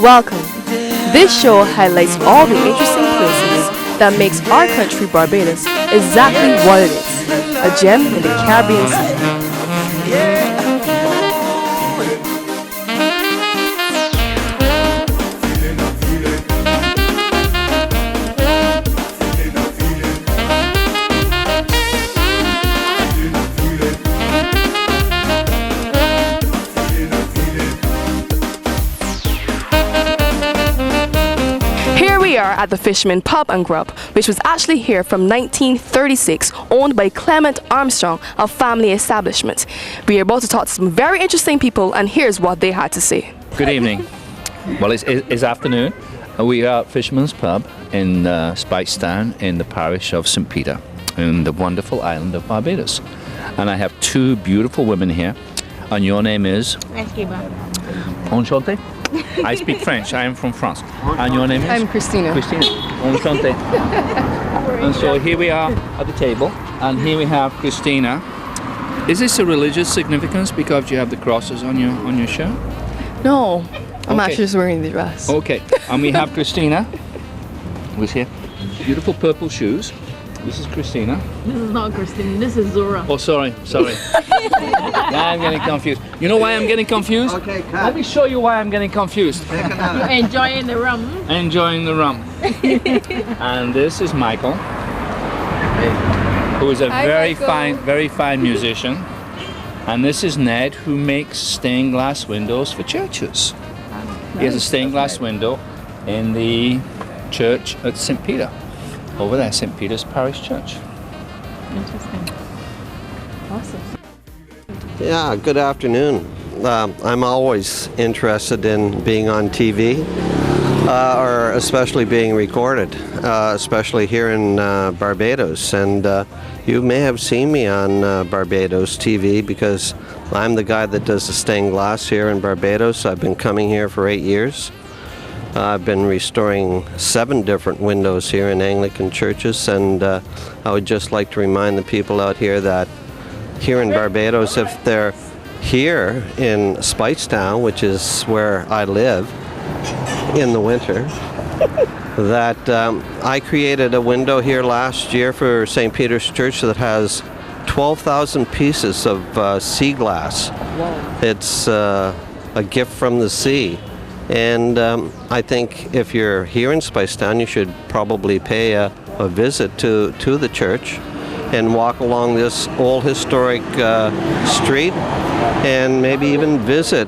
Welcome. This show highlights all the interesting places that makes our country Barbados exactly what it is, a gem in the Caribbean Sea. We are at the Fishmans Pub and Grub, which was actually here from 1936, owned by Clement Armstrong, a family establishment. We are about to talk to some very interesting people, and here's what they had to say. Good evening. Well, it's afternoon. We are at Fishmans Pub in Bridgetown in the parish of St. Peter in the wonderful island of Barbados. And I have two beautiful women here. And your name is? Enchanté. I speak French. I am from France. And your name is? I'm Christina. Christina. Enchanté. And so here we are at the table, and here we have Christina. Is this a religious significance because you have the crosses on your shirt? No, I'm Okay. actually just wearing the dress. Okay. And we have Christina, who's here. Beautiful purple shoes. This is Christina. This is not Christine, this is Zora. Oh, sorry. Now I'm getting confused. You know why I'm getting confused? Okay, cut. Let me show you why I'm getting confused. You're enjoying the rum. Enjoying the rum. And this is Michael, who is a Hi, Michael. very fine musician. And this is Ned, who makes stained glass windows for churches. He has a stained glass window in the church at St. Peter. Over there, St. Peter's Parish Church. Interesting. Awesome. Yeah, good afternoon. I'm always interested in being on TV, or especially being recorded, especially here in Barbados. And you may have seen me on Barbados TV because I'm the guy that does the stained glass here in Barbados. I've been coming here for 8 years. I've been restoring 7 different windows here in Anglican churches, and I would just like to remind the people out here that here in Barbados, if they're here in Bridgetown, which is where I live in the winter, that I created a window here last year for St. Peter's Church that has 12,000 pieces of sea glass. Wow. It's a gift from the sea. And I think if you're here in Bridgetown, you should probably pay a visit to the church and walk along this old historic street, and maybe even visit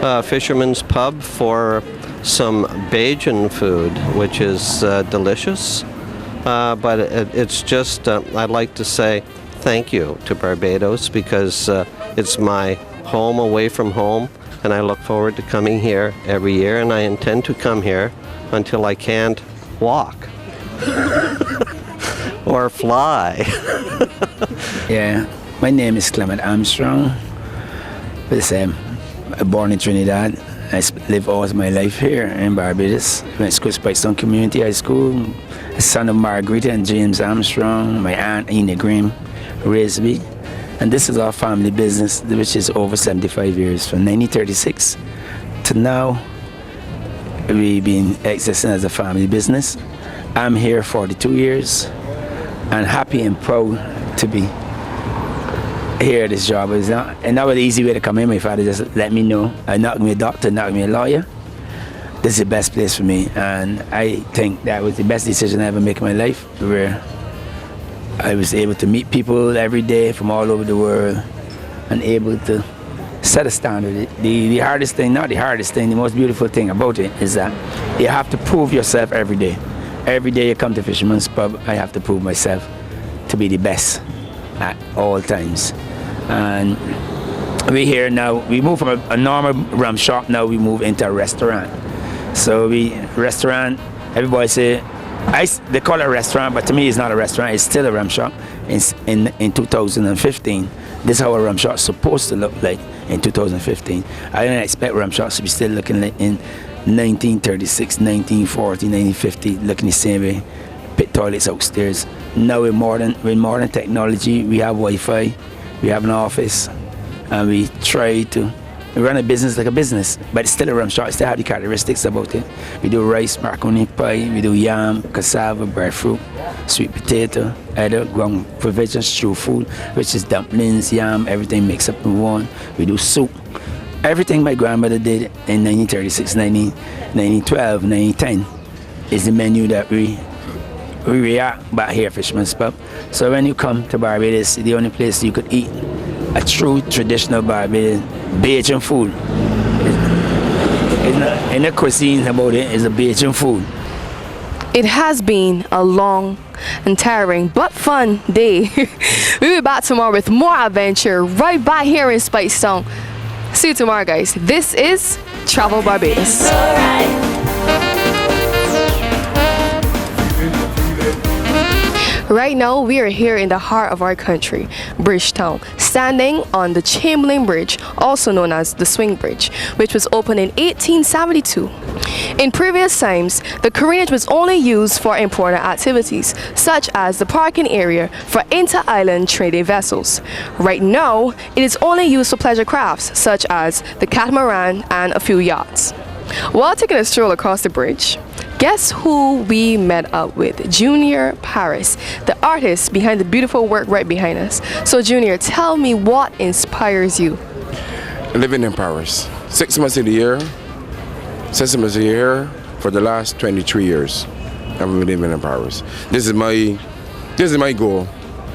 Fishmans Pub for some Bajan food, which is delicious. But it's just, I'd like to say thank you to Barbados because it's my home away from home. And I look forward to coming here every year, and I intend to come here until I can't walk or fly. Yeah, my name is Clement Armstrong. I'm born in Trinidad. I live all my life here in Barbados. I went to school at Bridgetown Community High School. A son of Margarita and James Armstrong. My aunt Ina Graham raised me. And this is our family business, which is over 75 years. From 1936 to now, we've been existing as a family business. I'm here 42 years and happy and proud to be here at this job. It's not an easy way to come in. My father just let me know. I knocked me a doctor, knocked me a lawyer. This is the best place for me. And I think that was the best decision I ever made in my life, where I was able to meet people every day from all over the world and able to set a standard. The hardest thing, not the hardest thing, the most beautiful thing about it is that you have to prove yourself every day. Every day you come to Fishmans Pub, I have to prove myself to be the best at all times. And we're here now, we move from a normal rum shop, now we move into a restaurant. So restaurant, everybody say, they call it a restaurant, but to me it's not a restaurant, it's still a rum shop. In 2015, this is how a rum shop is supposed to look like in 2015. I didn't expect rum shops to be still looking like in 1936, 1940, 1950, looking the same way. Pit toilets upstairs. Now with modern technology, we have Wi-Fi, we have an office, and we try to We run a business like a business, but it's still a rum shop. It still have the characteristics about it. We do rice, macaroni pie, we do yam, cassava, breadfruit, sweet potato, other ground provisions, stew food, which is dumplings, yam, everything mixed up in one. We do soup. Everything my grandmother did in 1936, 1912, 1910 is the menu that we react back here at Fishmans Pub. So when you come to Barbados, the only place you could eat a true traditional Barbadian food. In the cuisine about it is a Barbadian food. It has been a long and tiring but fun day. We'll be back tomorrow with more adventure right back here in Spicetown. See you tomorrow, guys. This is Travel Barbados. Right now, we are here in the heart of our country, Bridgetown, standing on the Chamberlain Bridge, also known as the Swing Bridge, which was opened in 1872. In previous times, the careenage was only used for important activities, such as the parking area for inter-island trading vessels. Right now, it is only used for pleasure crafts, such as the catamaran and a few yachts. While taking a stroll across the bridge, guess who we met up with? Junior Paris, the artist behind the beautiful work right behind us. So Junior, tell me what inspires you? Living in Paris. 6 months of the year. 6 months of the year for the last 23 years. I've been living in Paris. This is my goal.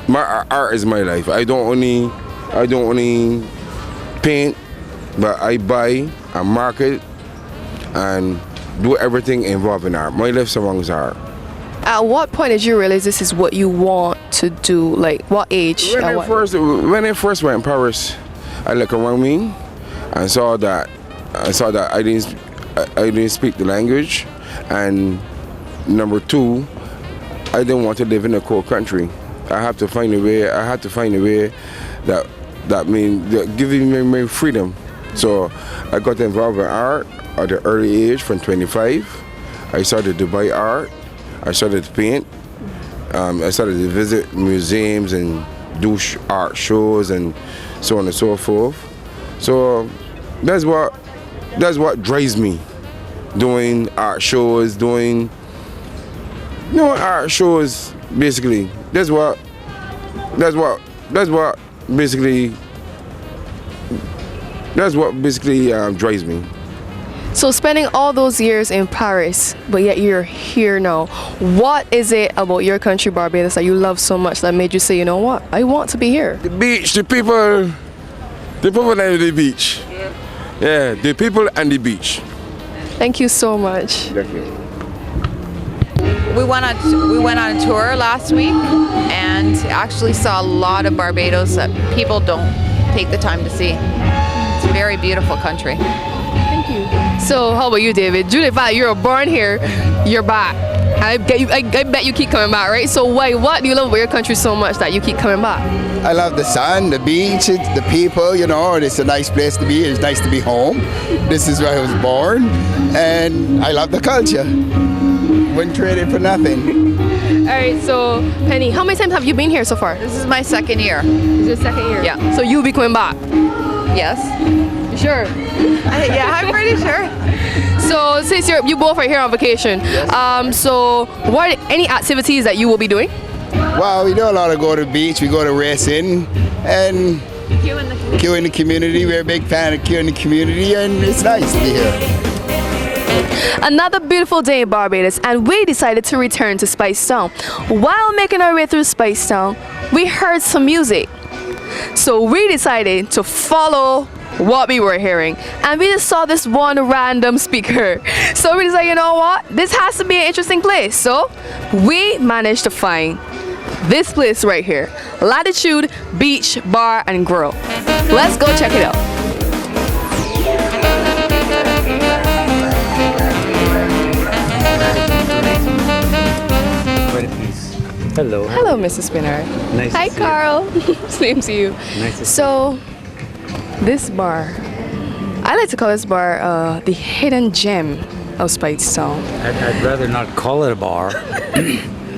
My art is my life. I don't only paint, but I buy, I market, and do everything involving art. My life surrounds art. At what point did you realize this is what you want to do? Like what age? When I first went in Paris, I looked around me and saw that I didn't speak the language, and number two, I didn't want to live in a cold country. I had to find a way that means giving me freedom. So I got involved in art at an early age, from 25. I started to buy art. I started to paint. I started to visit museums and do art shows and so on and so forth. So that's what drives me, doing art shows, art shows basically. That's what basically drives me. So spending all those years in Paris, but yet you're here now. What is it about your country, Barbados, that you love so much that made you say, you know what, I want to be here? The beach, the people and the beach. Yeah, the people and the beach. Thank you so much. Thank you. We went on a tour last week and actually saw a lot of Barbados that people don't take the time to see. It's a very beautiful country. Thank you. So how about you, David? Due to the fact you're born here, you're back. I bet you keep coming back, right? So what do you love about your country so much that you keep coming back? I love the sun, the beach, the people, you know, it's a nice place to be. It's nice to be home. This is where I was born, and I love the culture. Wouldn't trade it for nothing. All right, so Penny, how many times have you been here so far? This is my second year. This is your second year? Yeah. So you'll be coming back? Yes. You sure? Yeah, I'm pretty sure. So since you both are here on vacation, so what are any activities that you will be doing? Well, we do a lot of go to the beach, we go to racing, and queue in the community. We're a big fan of queue in the community, and it's nice to be here. Another beautiful day in Barbados, and we decided to return to Spicetown. While making our way through Spicetown, we heard some music. So we decided to follow what we were hearing, and we just saw this one random speaker. So we decided, you know what, this has to be an interesting place. So we managed to find this place right here, Latitude Beach Bar and Grill. Let's go check it out. Hello. Hello, Mrs. Spinner. Nice Hi, to see Carl. Same to you. Nice to So, this bar, I like to call this bar the hidden gem of Spicetown. I'd rather not call it a bar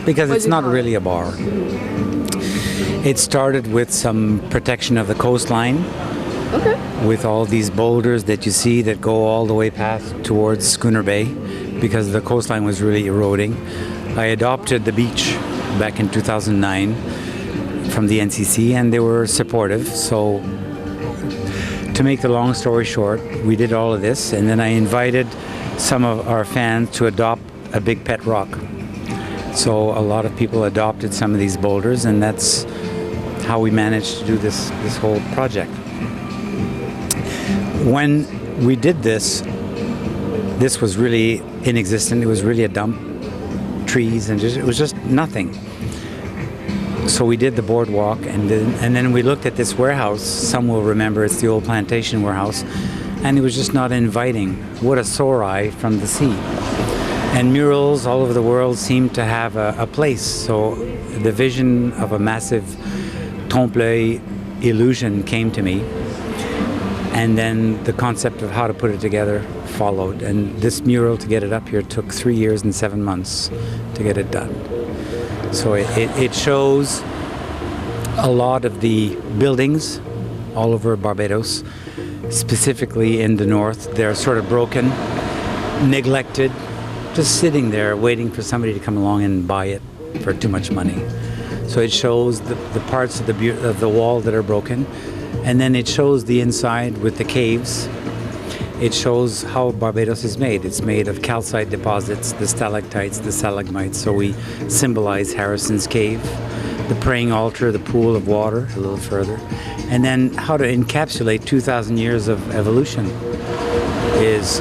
because it's not really a bar. It started with some protection of the coastline Okay. with all these boulders that you see that go all the way past towards Schooner Bay because the coastline was really eroding. I adopted the beach back in 2009 from the NCC, and they were supportive. So to make the long story short, we did all of this, and then I invited some of our fans to adopt a big pet rock. So a lot of people adopted some of these boulders, and that's how we managed to do this whole project. When we did this was really inexistent. It was really a dump, trees, and it was just nothing. So we did the boardwalk, and then we looked at this warehouse. Some will remember it's the old plantation warehouse, and it was just not inviting. What a sore eye from the sea. And murals all over the world seem to have a place. So the vision of a massive trompe-l'œil illusion came to me. And then the concept of how to put it together followed. And this mural, to get it up here, took 3 years and 7 months to get it done. So it shows a lot of the buildings all over Barbados, specifically in the north. They're sort of broken, neglected, just sitting there waiting for somebody to come along and buy it for too much money. So it shows the parts of the wall that are broken, and then it shows the inside with the caves. It shows how Barbados is made. It's made of calcite deposits, the stalactites, the stalagmites. So we symbolize Harrison's Cave, the praying altar, the pool of water a little further. And then how to encapsulate 2,000 years of evolution is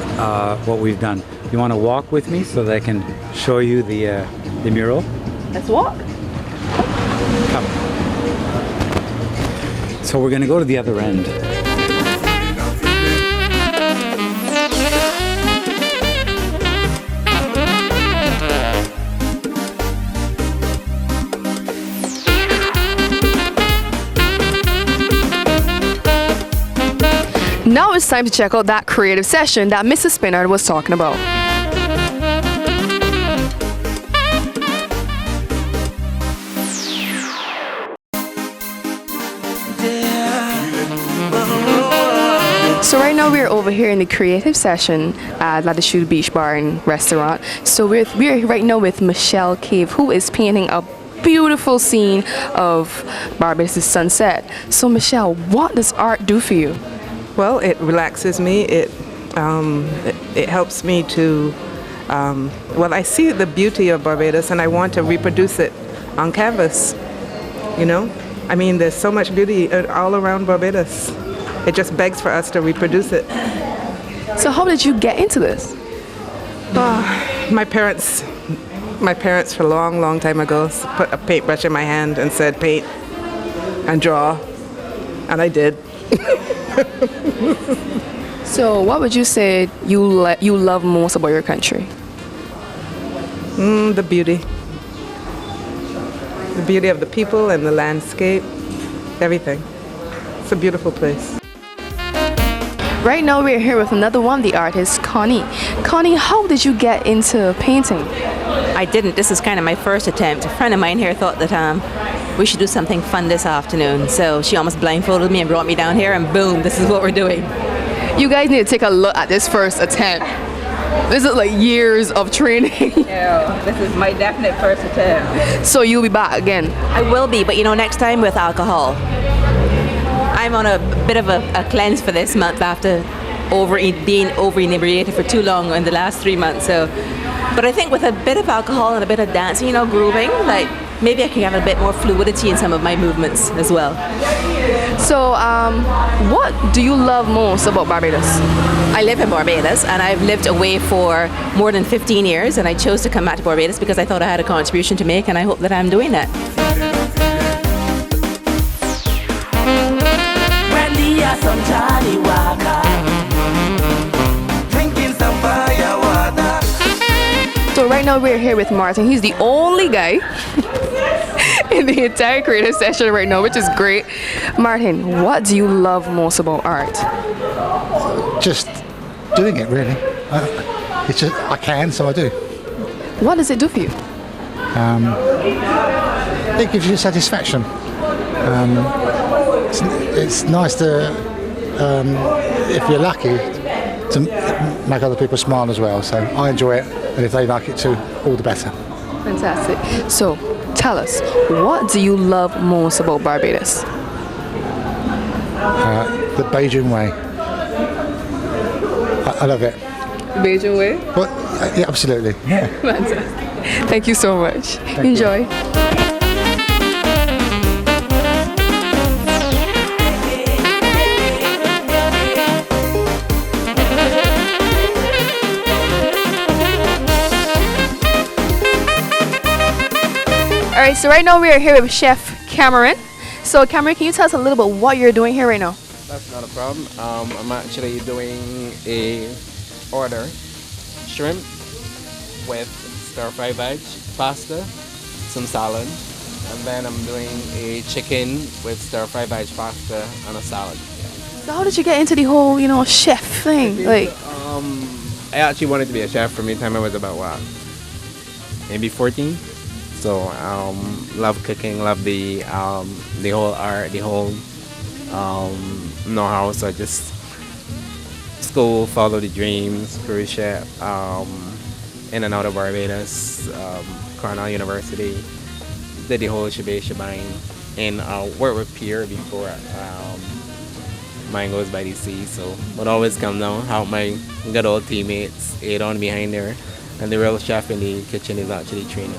what we've done. You want to walk with me so that I can show you the mural? Let's walk. Come. So we're going to go to the other end. Now it's time to check out that creative session that Mrs. Spinnard was talking about. So right now we're over here in the creative session at Latitude Beach Bar and Restaurant. So we're right now with Michelle Cave, who is painting a beautiful scene of Barbados' sunset. So Michelle, what does art do for you? Well, it relaxes me. It helps me to. I see the beauty of Barbados, and I want to reproduce it on canvas. You know, I mean, there's so much beauty all around Barbados. It just begs for us to reproduce it. So how did you get into this? My parents for a long, long time ago put a paintbrush in my hand and said, paint and draw, and I did. So what would you say you love most about your country? The beauty. The beauty of the people and the landscape, everything. It's a beautiful place. Right now we're here with another one, the artist, Connie. Connie, how did you get into painting? I didn't. This is kind of my first attempt. A friend of mine here thought that we should do something fun this afternoon. So she almost blindfolded me and brought me down here, and boom, this is what we're doing. You guys need to take a look at this first attempt. This is like years of training. Yeah, this is my definite first attempt. So you'll be back again? I will be, but next time with alcohol. I'm on a bit of a cleanse for this month after being over-inebriated for too long in the last 3 months. But I think with a bit of alcohol and a bit of dancing, grooving, like maybe I can have a bit more fluidity in some of my movements as well. So what do you love most about Barbados? I live in Barbados, and I've lived away for more than 15 years, and I chose to come back to Barbados because I thought I had a contribution to make, and I hope that I'm doing that. Some Johnny Walker, drinking some fire water. So right now we're here with Martin. He's the only guy in the entire creative session right now, which is great. Martin, what do you love most about art? Just doing it, really. It's just I can, so I do. What does it do for you? It gives you satisfaction. It's nice to if you're lucky, to make other people smile as well. So I enjoy it, and if they like it too, all the better. Fantastic. So, tell us, what do you love most about Barbados? The Beijing way. I love it. Beijing way? Well, yeah, absolutely. Yeah. Fantastic. Thank you so much. Enjoy. Alright, so right now we are here with Chef Cameron. So Cameron, can you tell us a little bit what you're doing here right now? That's not a problem. I'm actually doing a order shrimp with stir-fry veg, pasta, some salad, and then I'm doing a chicken with stir-fry veg, pasta, and a salad. So how did you get into the whole, chef thing? I actually wanted to be a chef from the time I was about maybe 14. So love cooking, love the whole art, the whole know-how. So I just school, follow the dreams, cruise ship, in and out of Barbados, Cornell University, did the whole shebang, and worked with Pierre before. Mine goes by the sea, so would always come down, help my good old teammates, ate on behind there, and the real chef in the kitchen is actually Trina.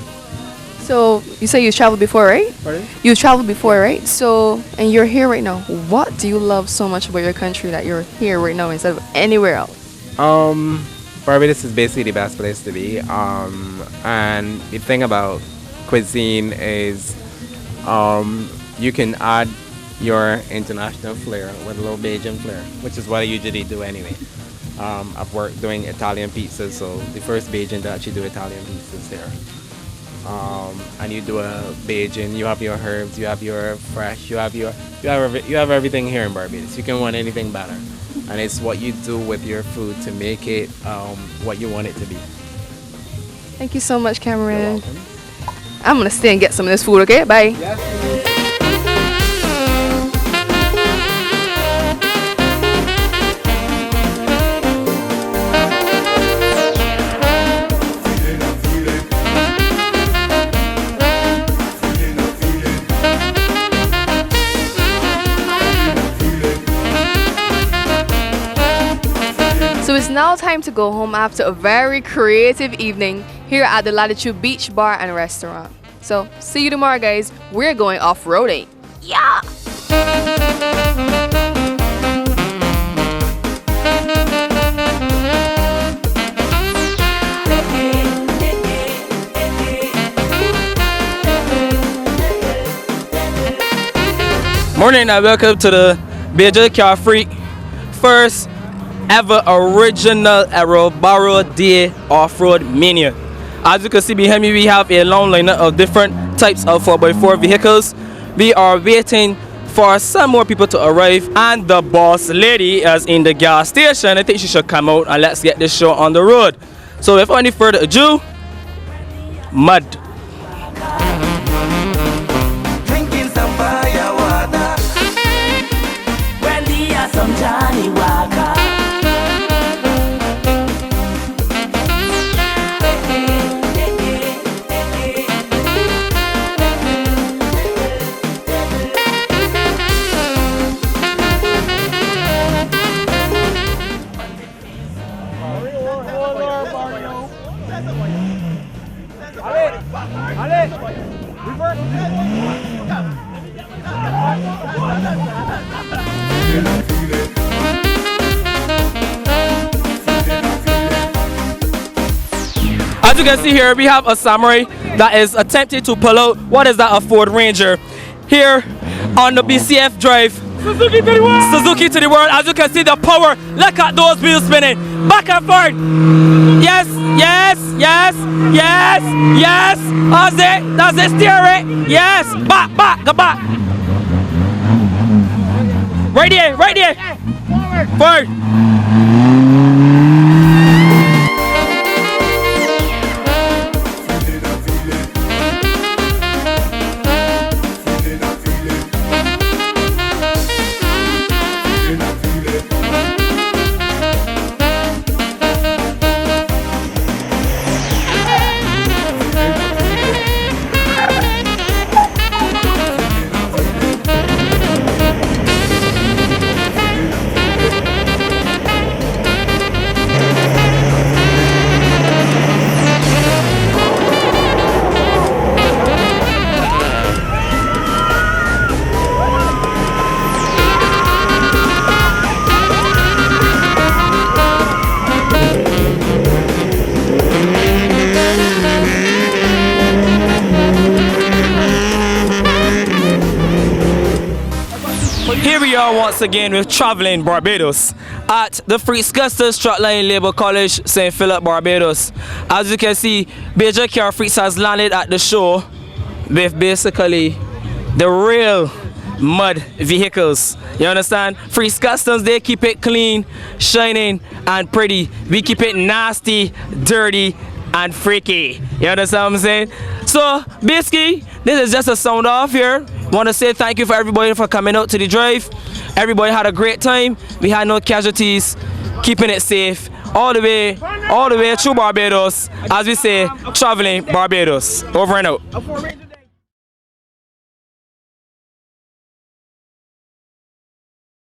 So you say you traveled before, right? Pardon? You traveled before, right? So, and you're here right now. What do you love so much about your country that you're here right now instead of anywhere else? Barbados is basically the best place to be. And the thing about cuisine is you can add your international flair with a little Bajan flair, which is what I usually do anyway. I've worked doing Italian pizzas, so the first Bajan to actually do Italian pizzas here. And you do a Bajan, you have your herbs, you have your fresh, you have everything here in Barbados. You can want anything better, and it's what you do with your food to make it what you want it to be. Thank you so much, Cameron. I'm gonna stay and get some of this food, okay? Bye. Yes. So it's now time to go home after a very creative evening here at the Latitude Beach Bar and Restaurant. So see you tomorrow, guys. We're going off-roading. Yeah! Morning and welcome to the Beijing Carefree first ever original Aerobaro Day off-road mania. As you can see behind me, we have a long lineup of different types of 4x4 vehicles. We are waiting for some more people to arrive, and the boss lady is in the gas station. I think she should come out and let's get this show on the road. So without any further ado, mud. Drinking some fire water. Wendy has some Johnny Walker. As you can see here, we have a samurai that is attempting to pull out, what is that, a Ford Ranger. Here on the BCF drive, Suzuki to the world! Suzuki to the world. As you can see the power, look at those wheels spinning, back and forth. Yes, yes, yes, yes, yes, that's it, steer it, yes, back, go back. Right there, forward. are once again with Traveling Barbados at the Freakscuster Stratline Labour College, St. Philip, Barbados. As you can see, Major Car Freaks has landed at the show with basically the real mud vehicles. You understand? Freaks Customs, they keep it clean, shining, and pretty. We keep it nasty, dirty, and freaky. You understand what I'm saying? So basically, this is just a sound off here. Want to say thank you for everybody for coming out to the drive. Everybody had a great time. We had no casualties. Keeping it safe all the way through Barbados. As we say, Traveling Barbados. Over and out.